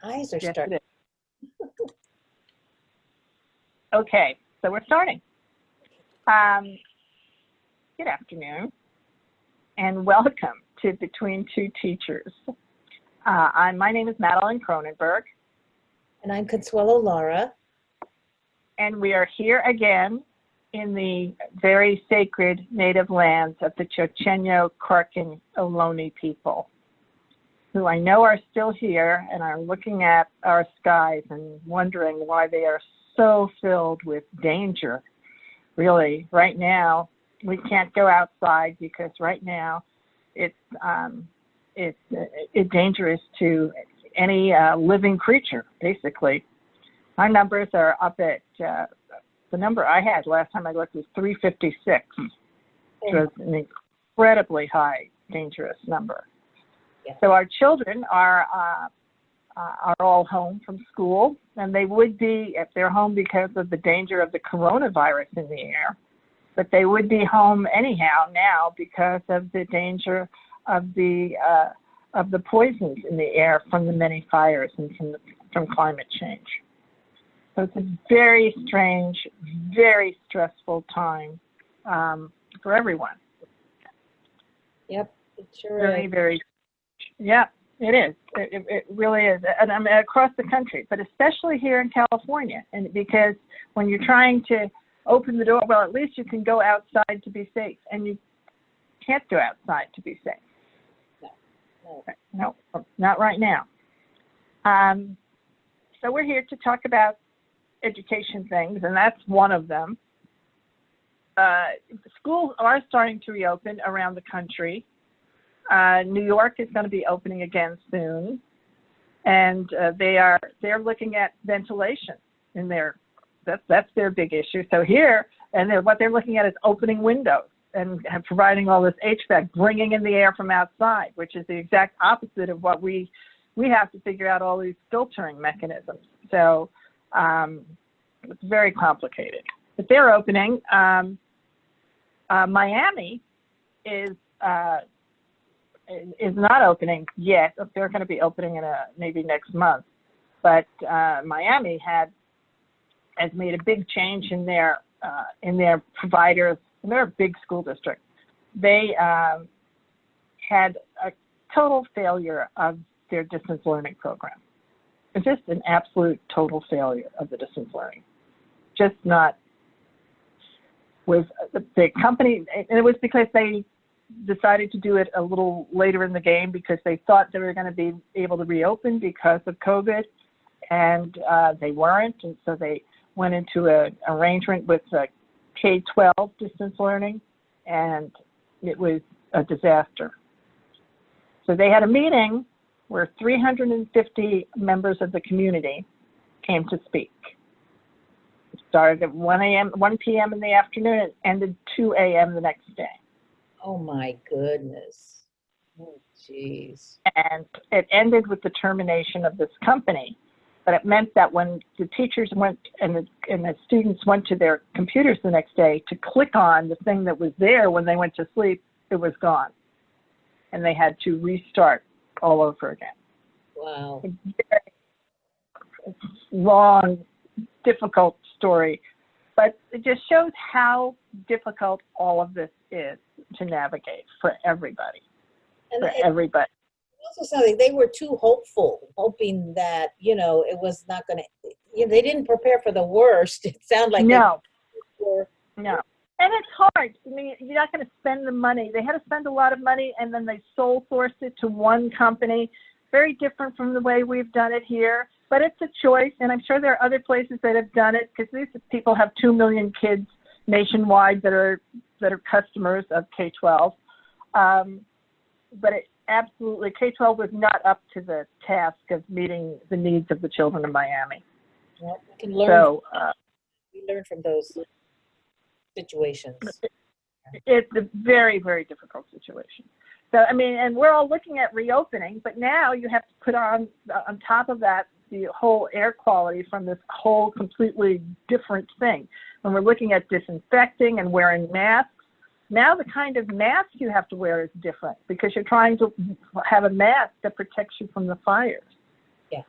Eyes are Yes, starting. it is. Okay, so we're starting. Good afternoon, and welcome to Between Two Teachers. My name is Madeline Cronenberg. And I'm Consuelo Lara. And we are here again in the very sacred native lands of the Chochenyo Karkin Ohlone people, who I know are still here and are looking at our skies and wondering why they are so filled with danger. Really, right now, we can't go outside because right now it's dangerous to any living creature, basically. Our numbers are up at, the number I had last time I looked was 356, which was an incredibly high, dangerous number. Yeah. So our children are all home from school, and they would be, if they're home because of the danger of the coronavirus in the air, but they would be home anyhow now because of the danger of the poisons in the air from the many fires and from climate change. So it's a very strange, very stressful time for everyone. Yep, it sure Very, is. very, yeah, it is. It really is. And I mean, across the country, but especially here in California. And because when you're trying to open the door, well, at least you can go outside to be safe. And you can't go outside to be safe. No, not right now. So we're here to talk about education things, and that's one of them. Schools are starting to reopen around the country. New York is going to be opening again soon, and they're looking at ventilation in their, that's their big issue. So here, and what they're looking at is opening windows and providing all this HVAC, bringing in the air from outside, which is the exact opposite of what we have to figure out, all these filtering mechanisms. So it's very complicated. But they're opening. Miami is not opening yet. They're going to be opening in maybe next month. But Miami has made a big change in their providers. And they're a big school district. They had a total failure of their distance learning program. It's just an absolute total failure of the distance learning. Just not with the company, and it was because they decided to do it a little later in the game because they thought they were going to be able to reopen because of COVID, and they weren't, and so they went into an arrangement with K-12 distance learning, and it was a disaster. So they had a meeting where 350 members of the community came to speak. It started at 1 p.m. in the afternoon and ended 2 a.m. the next day. Oh my goodness. Oh, jeez. And it ended with the termination of this company. But it meant that when the teachers went and the students went to their computers the next day to click on the thing that was there when they went to sleep, it was gone. And they had to restart all over again. Wow. It's a long, difficult story, but it just shows how difficult all of this is to navigate for everybody. And everybody. Also something, they were too hopeful, hoping that, it was not going to, they didn't prepare for the worst. It sounded like no. No. And it's hard. I mean, you're not going to spend the money. They had to spend a lot of money, and then they sole sourced it to one company. Very different from the way we've done it here, but it's a choice, and I'm sure there are other places that have done it because these people have 2 million kids nationwide that are customers of K-12. But it absolutely, K-12 was not up to the task of meeting the needs of the children of Miami. Well, we can learn. So we learn from those situations. It's a very, very difficult situation. So, I mean, and we're all looking at reopening, but now you have to put on top of that the whole air quality from this whole completely different thing. When we're looking at disinfecting and wearing masks, now the kind of mask you have to wear is different because you're trying to have a mask that protects you from the fires. Yeah.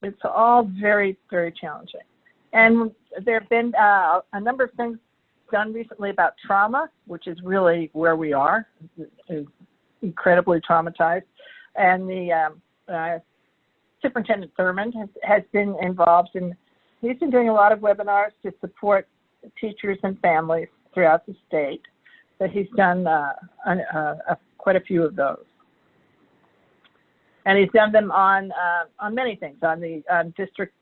It's all very, very challenging. And there have been a number of things done recently about trauma, which is really where we are, is incredibly traumatized. And the Superintendent Thurmond has been involved in, he's been doing a lot of webinars to support teachers and families throughout the state. But he's done quite a few of those. And he's done them on many things, on the district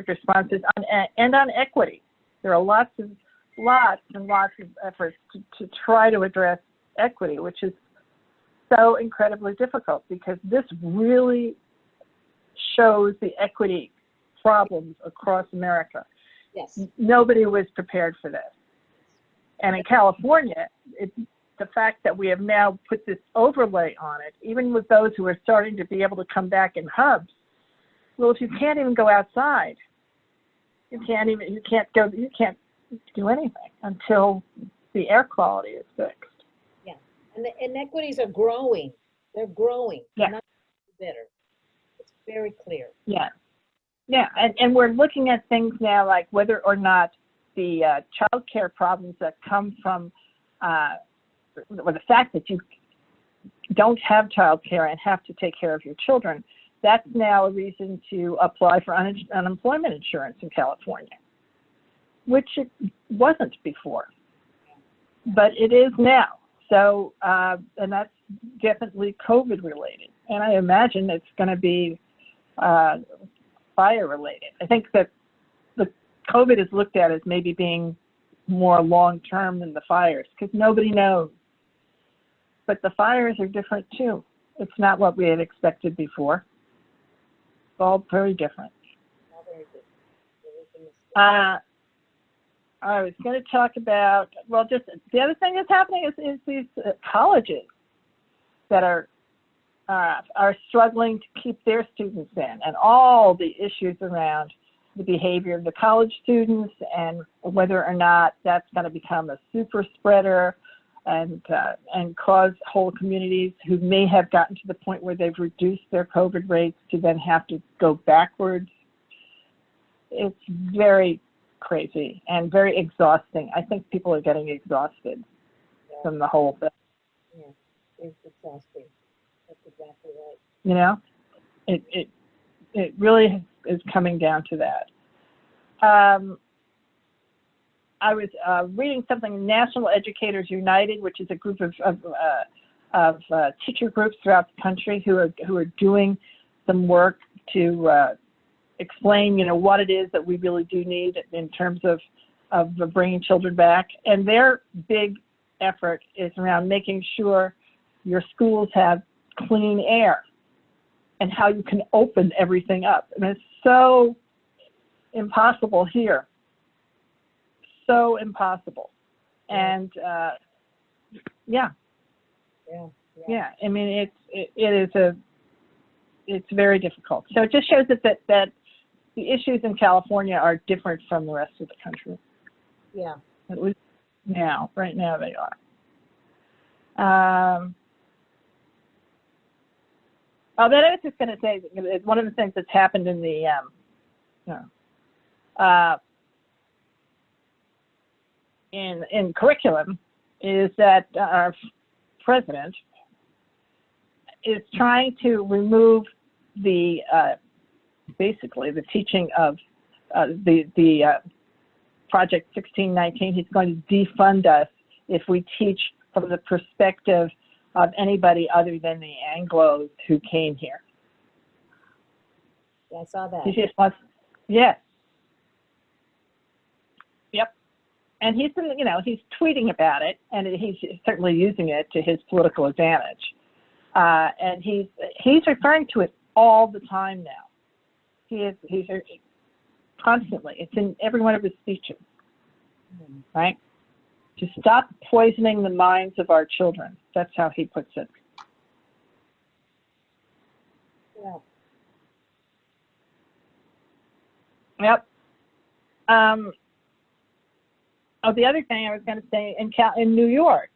responses, and on equity. There are lots and lots of efforts to try to address equity, which is so incredibly difficult because this really shows the equity problems across America. Yes. Nobody was prepared for this. And in California, the fact that we have now put this overlay on it, even with those who are starting to be able to come back in hubs, well, if you can't even go outside, you can't do anything until the air quality is fixed. Yeah, and the inequities are growing. They're growing. Yeah. Not better. It's very clear. Yeah. Yeah, and we're looking at things now like whether or not the child care problems that come from or the fact that you don't have child care and have to take care of your children, that's now a reason to apply for unemployment insurance in California, which it wasn't before, but it is now. So, and that's definitely COVID related. And I imagine it's going to be fire related. I think that the COVID is looked at as maybe being more long-term than the fires because nobody knows. But the fires are different too. It's not what we had expected before. It's all very different. I was going to talk about, well, just the other thing that's happening is these colleges that are struggling to keep their students in, and all the issues around the behavior of the college students and whether or not that's going to become a super spreader and cause whole communities who may have gotten to the point where they've reduced their COVID rates to then have to go backwards. It's very crazy and very exhausting. I think people are getting exhausted from the whole thing. Yeah, it's exhausting. That's exactly right. You know, it really is coming down to that. I was reading something, National Educators United, which is a group of teacher groups throughout the country who are doing some work to explain, you know, what it is that we really do need in terms of bringing children back. And their big effort is around making sure your schools have clean air and how you can open everything up. And it's so impossible here. So impossible. And yeah. I mean, it's very difficult. So it just shows that the issues in California are different from the rest of the country. Yeah. At least now, right now they are. Oh, that I was just going to say, one of the things that's happened in the in curriculum is that our president is trying to remove the basically the teaching of the Project 1619. He's going to defund us if we teach from the perspective of anybody other than the Anglos who came here. Yeah, I saw that. He just wants, yes. Yep. And he's, you know, he's tweeting about it, and he's certainly using it to his political advantage. And he's referring to it all the time now. He's constantly. It's in every one of his speeches, right? To stop poisoning the minds of our children. That's how he puts it. Yeah. Yep. Oh, the other thing I was going to say, in New York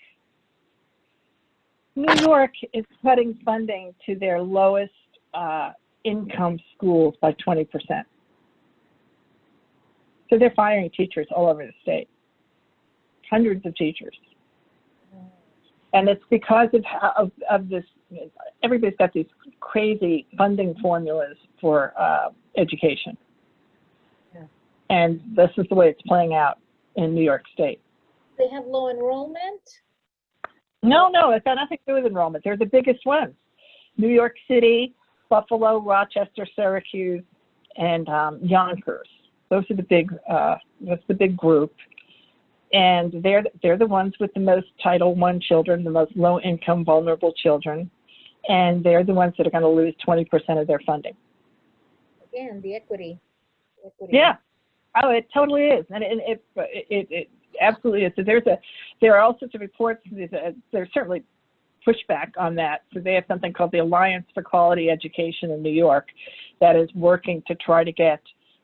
is cutting funding to their lowest income schools by 20%. So they're firing teachers all over the state, hundreds of teachers. And it's because of this, everybody's got these crazy funding formulas for education. Yeah. And this is the way it's playing out in New York State. They have low enrollment? No, it's got nothing to do with enrollment. They're the biggest ones. New York City, Buffalo, Rochester, Syracuse, and Yonkers. Those are the big, that's the big group. And they're the ones with the most Title I children, the most low-income, vulnerable children. And they're the ones that are going to lose 20% of their funding. Again, the equity. Yeah. Oh, it totally is. And it absolutely is. So there are all sorts of reports. There's certainly pushback on that. So they have something called the Alliance for Quality Education in New York that is working to try to get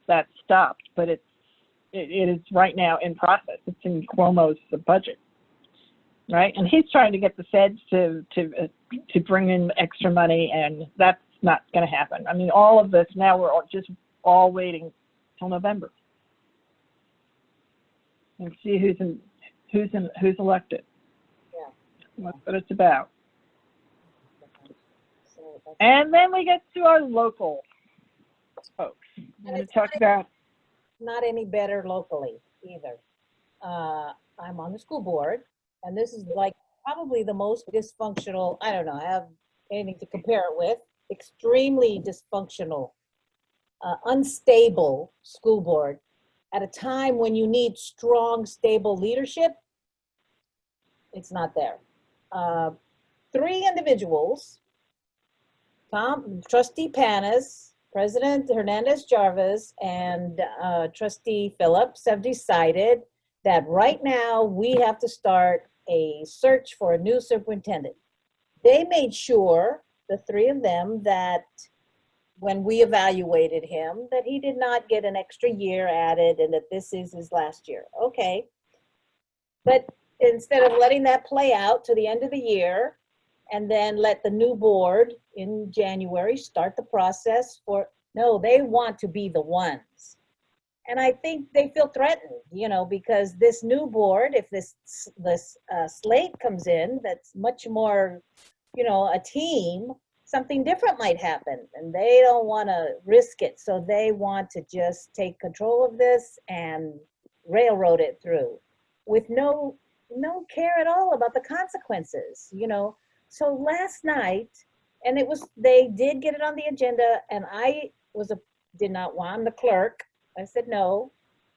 that stopped. But it is right now in process. It's in Cuomo's budget, right? And he's trying to get the feds to bring in extra money, and that's not going to happen. I mean, all of this now we're just all waiting till November and see who's elected. Yeah. That's what it's about. And then we get to our local folks. I'm going to talk about. Not any better locally either. I'm on the school board, and this is like probably the most dysfunctional, I don't know, I have anything to compare it with, extremely dysfunctional, unstable school board at a time when you need strong, stable leadership. It's not there. 3 individuals, Trustee Panis, President Hernandez Jarvis, and Trustee Phillips have decided that right now we have to start a search for a new superintendent. They made sure, the 3 of them, that when we evaluated him, that he did not get an extra year added and that this is his last year. Okay. But instead of letting that play out to the end of the year, and then let the new board in January start the process no, they want to be the ones. And I think they feel threatened, because this new board, if this slate comes in, that's much more, a team, something different might happen, and they don't want to risk it. So they want to just take control of this and railroad it through with no care at all about the consequences, So last night, and they did get it on the agenda, and I did not want, I'm the clerk. I said no,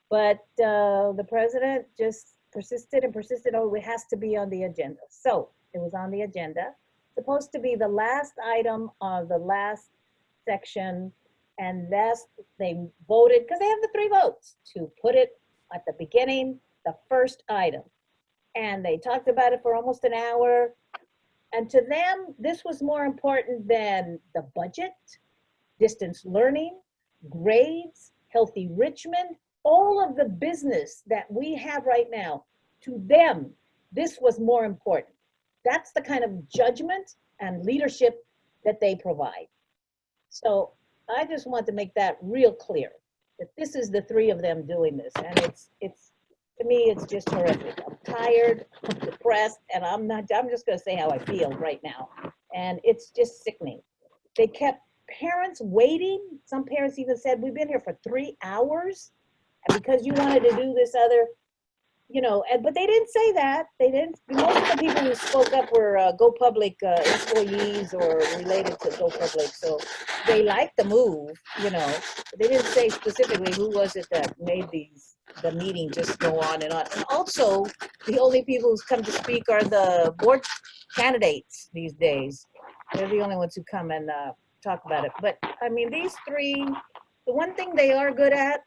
but the president just persisted and persisted. Oh, it has to be on the agenda. So it was on the agenda, supposed to be the last item of the last section, and they voted, because they have the 3 votes, to put it at the beginning, the first item. And they talked about it for almost an hour. And to them, this was more important than the budget, distance learning, grades, healthy Richmond, all of the business that we have right now. To them, this was more important. That's the kind of judgment and leadership that they provide. So I just want to make that real clear, that this is the 3 of them doing this. And it's to me, it's just horrific. I'm tired, I'm depressed, and I'm just going to say how I feel right now. And it's just sickening. They kept parents waiting. Some parents even said, we've been here for 3 hours, and because you wanted to do this other, but they didn't say that. They didn't. Most of the people who spoke up were Go Public employees or related to Go Public, so they liked the move, But they didn't say specifically who was it that made the meeting just go on and on. And also, the only people who's come to speak are the board candidates these days. They're the only ones who come and talk about it. But I mean, these 3, the one thing they are good at,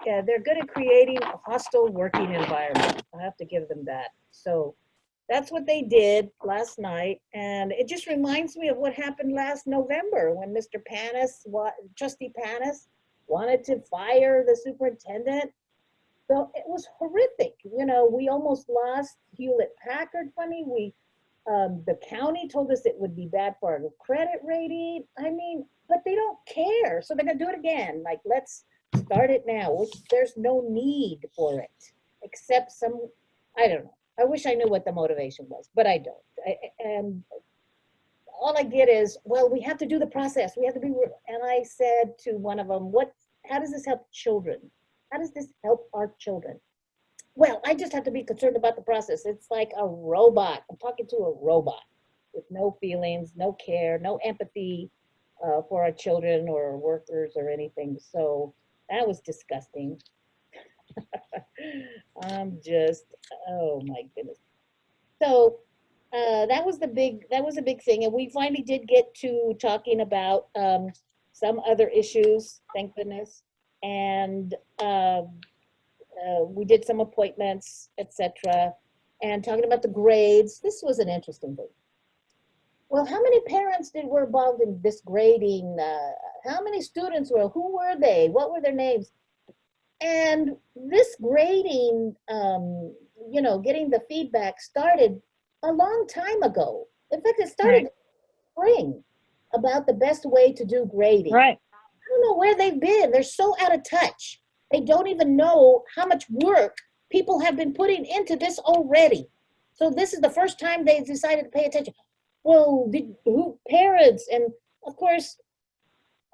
they're good at creating a hostile working environment. I have to give them that. So that's what they did last night. And it just reminds me of what happened last November when Mr. Panis, Trustee Panis, wanted to fire the superintendent. So it was horrific. We almost lost Hewlett Packard funding. The county told us it would be bad for our credit rating. I mean, but they don't care. So they're gonna do it again. Like, let's start it now, which there's no need for it, except some, I don't know. I wish I knew what the motivation was, but I don't. And all I get is, well, we have to do the process. We have to be, and I said to one of them, how does this help children? How does this help our children? Well, I just have to be concerned about the process. It's like a robot. I'm talking to a robot with no feelings, no care, no empathy for our children or workers or anything. So that was disgusting. I'm just, oh my goodness. So that was a big thing. And we finally did get to talking about some other issues, thank goodness. And we did some appointments, etc. And talking about the grades, this was an interesting thing. Well, how many parents were involved in this grading? How many students who were they? What were their names? And this grading, getting the feedback started a long time ago. In fact, it started in spring about the best way to do grading. Right. I don't know where they've been. They're so out of touch. They don't even know how much work people have been putting into this already. So this is the first time they decided to pay attention. Well, who parents? And of course,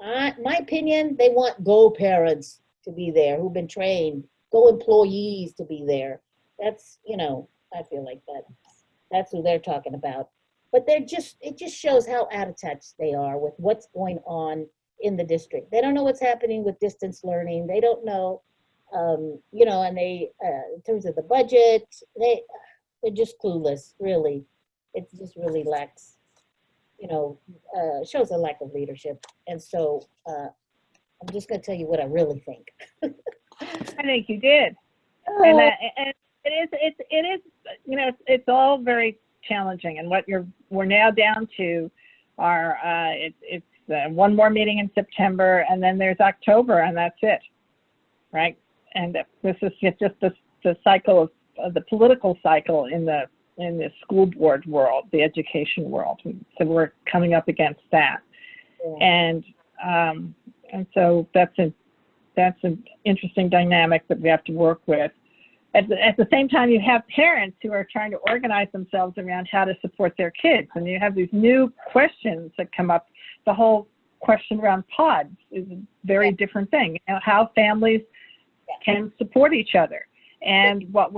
my opinion, they want Go parents to be there who've been trained, Go employees to be there. That's, I feel like that's who they're talking about. But it just shows how out of touch they are with what's going on in the district. They don't know what's happening with distance learning. They don't know, and they, in terms of the budget, they're just clueless, really. It just really lacks, shows a lack of leadership. And so I'm just going to tell you what I really think. I think you did. And it is, it's all very challenging. And we're now down to it's one more meeting in September, and then there's October, and that's it, right? And this is just the cycle of the political cycle in the school board world, the education world. So we're coming up against that, yeah. And so that's an interesting dynamic that we have to work with. At the same time, you have parents who are trying to organize themselves around how to support their kids, and you have these new questions that come up. The whole question around pods is a very different thing. How families can support each other, and what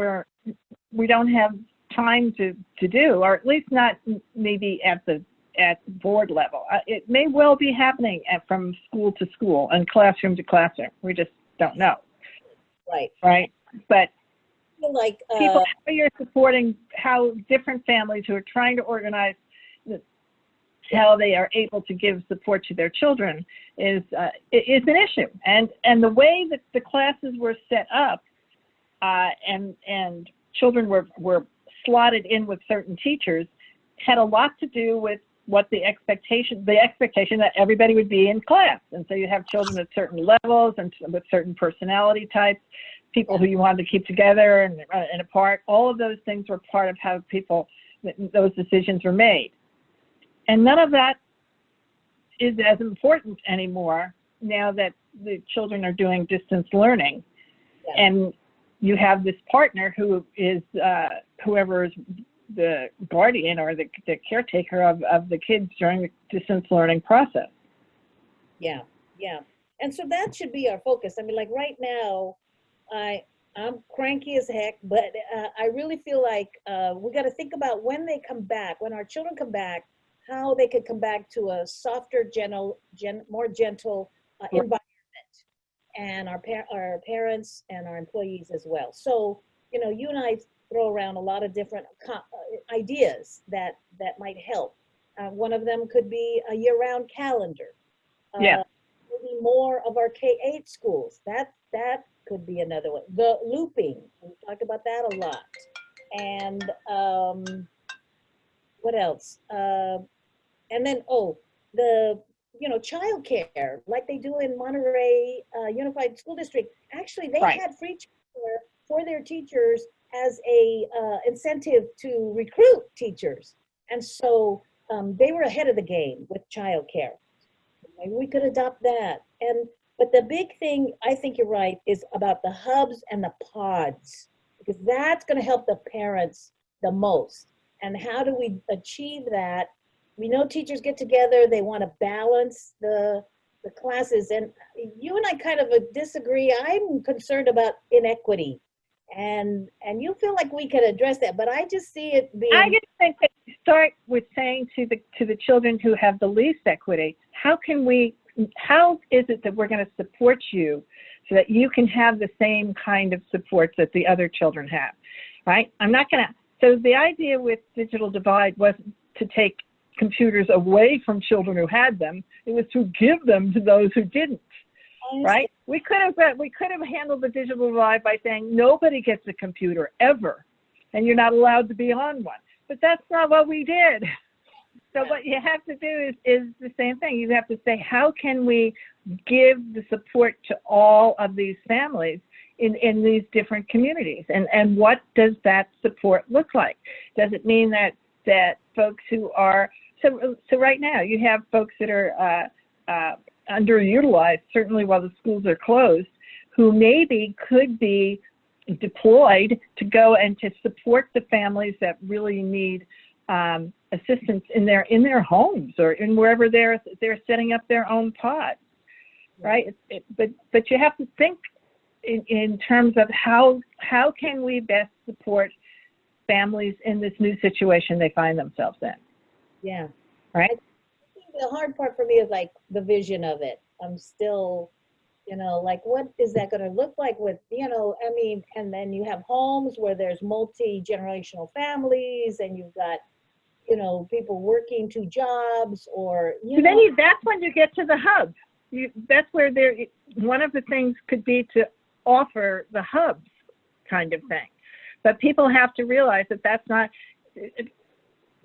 we don't have time to do, or at least not maybe at board level. It may well be happening from school to school and classroom to classroom. We just don't know. Right. But like people, how you're supporting how different families who are trying to organize how they are able to give support to their children is an issue. And the way that the classes were set up, and children were slotted in with certain teachers, had a lot to do with what the expectation that everybody would be in class. And so you have children at certain levels and with certain personality types, people who you wanted to keep together and apart. All of those things were part of how those decisions were made. And none of that is as important anymore now that the children are doing distance learning. Yeah. And you have this partner who is whoever is the guardian or the caretaker of the kids during the distance learning process. Yeah. And so that should be our focus. I mean, like right now, I'm cranky as heck, but I really feel like we got to think about when they come back, when our children come back, how they could come back to a softer, more gentle environment, and our parents and our employees as well. So, you and I throw around a lot of different ideas that might help. One of them could be a year-round calendar. Maybe more of our K-8 schools. That could be another one. The looping, we talk about that a lot. And what else? And then, the childcare, like they do in Monterey Unified School District. Actually, they had free childcare for their teachers as a incentive to recruit teachers. And so they were ahead of the game with childcare. Maybe we could adopt that. But the big thing, I think you're right, is about the hubs and the pods, because that's going to help the parents the most. And how do we achieve that? We know teachers get together, they want to balance the classes, and you and I kind of disagree. I'm concerned about inequity, and you feel like we could address that, but I just see it I being, just think that you start with saying to the children who have the least equity, how is it that we're going to support you so that you can have the same kind of supports that the other children have, right? I'm not going to, so the idea with digital divide wasn't to take computers away from children who had them, it was to give them to those who didn't, right? We could have handled the digital divide by saying nobody gets a computer ever, and you're not allowed to be on one. But that's not what we did. So what you have to do is the same thing. You have to say, how can we give the support to all of these families in these different communities? And what does that support look like? Does it mean that folks who are, so right now you have folks that are underutilized, certainly while the schools are closed, who maybe could be deployed to go and to support the families that really need assistance in their homes or in wherever they're setting up their own pods, right? But you have to think in terms of how can we best support families in this new situation they find themselves in. yeah. Right. I think the hard part for me is like the vision of it. I'm still, like, what is that going to look like with, I mean, and then you have homes where there's multi-generational families and you've got, people working two jobs or, That's when you get to the hub. That's where one of the things could be to offer the hubs kind of thing. But people have to realize that that's not, to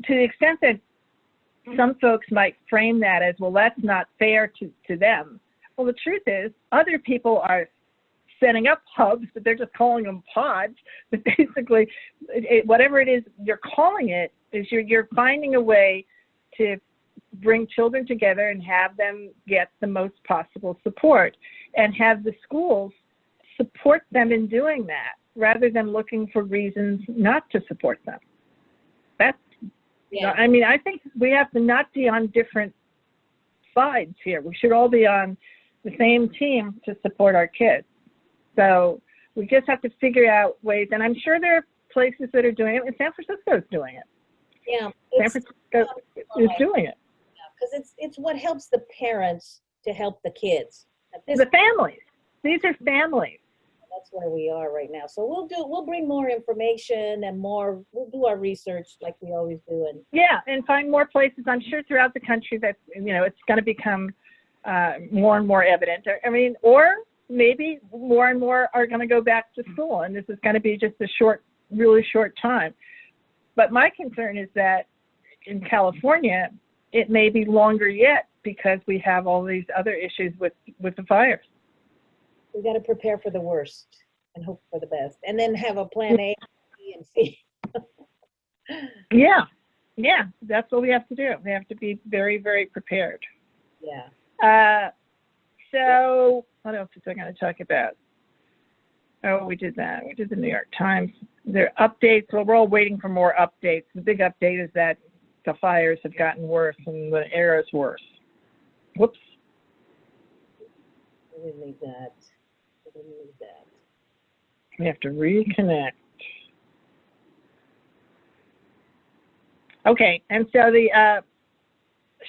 the extent that some folks might frame that as, well, that's not fair to them. Well, the truth is, other people are setting up hubs, but they're just calling them pods. But basically, whatever it is you're calling it, is you're finding a way to bring children together and have them get the most possible support, and have the schools support them in doing that, rather than looking for reasons not to support them. That's, I mean, I think we have to not be on different sides here. We should all be on the same team to support our kids. So we just have to figure out ways, and I'm sure there are places that are doing it, and San Francisco is doing it. Yeah. San Francisco is doing it. Because it's what helps the parents to help the kids. The families. These are families. That's where we are right now. So we'll bring more information and we'll do our research like we always do. And yeah, and find more places, I'm sure, throughout the country that, it's going to become more and more evident. I mean, or maybe more and more are going to go back to school, and this is going to be just a really short time. But my concern is that in California, it may be longer yet because we have all these other issues with the fires. We got to prepare for the worst and hope for the best, and then have a plan A, B, and C. Yeah, that's what we have to do. We have to be very, very prepared. Yeah. So what else is I going to talk about? Oh, we did that. We did the New York Times. There are updates. Well, we're all waiting for more updates. The big update is that the fires have gotten worse and the air is worse. Whoops. I didn't need that. I didn't need that. We have to reconnect. Okay, and so the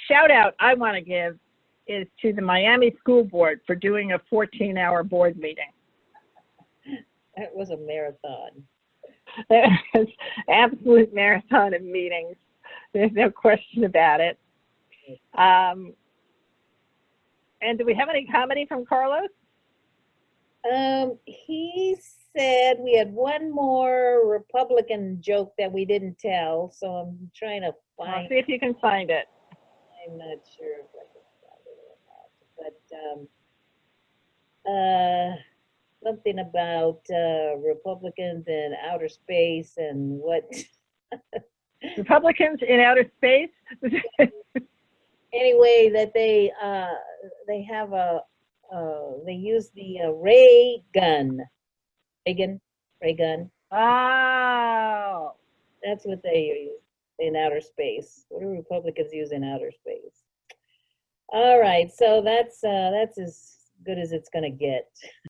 shout out I want to give is to the Miami School Board for doing a 14-hour board meeting. That was a marathon. It was an absolute marathon of meetings. There's no question about it. And do we have any comedy from Carlos? He said we had one more Republican joke that we didn't tell, so I'm trying to find. See if you can find it. I'm not sure if I can find it or not, but something about Republicans in outer space and what Republicans in outer space. Anyway, that they have they use the ray gun, ray gun. Oh, That's what they use in outer space. What do Republicans use in outer space? All right, so that's as good as it's gonna get.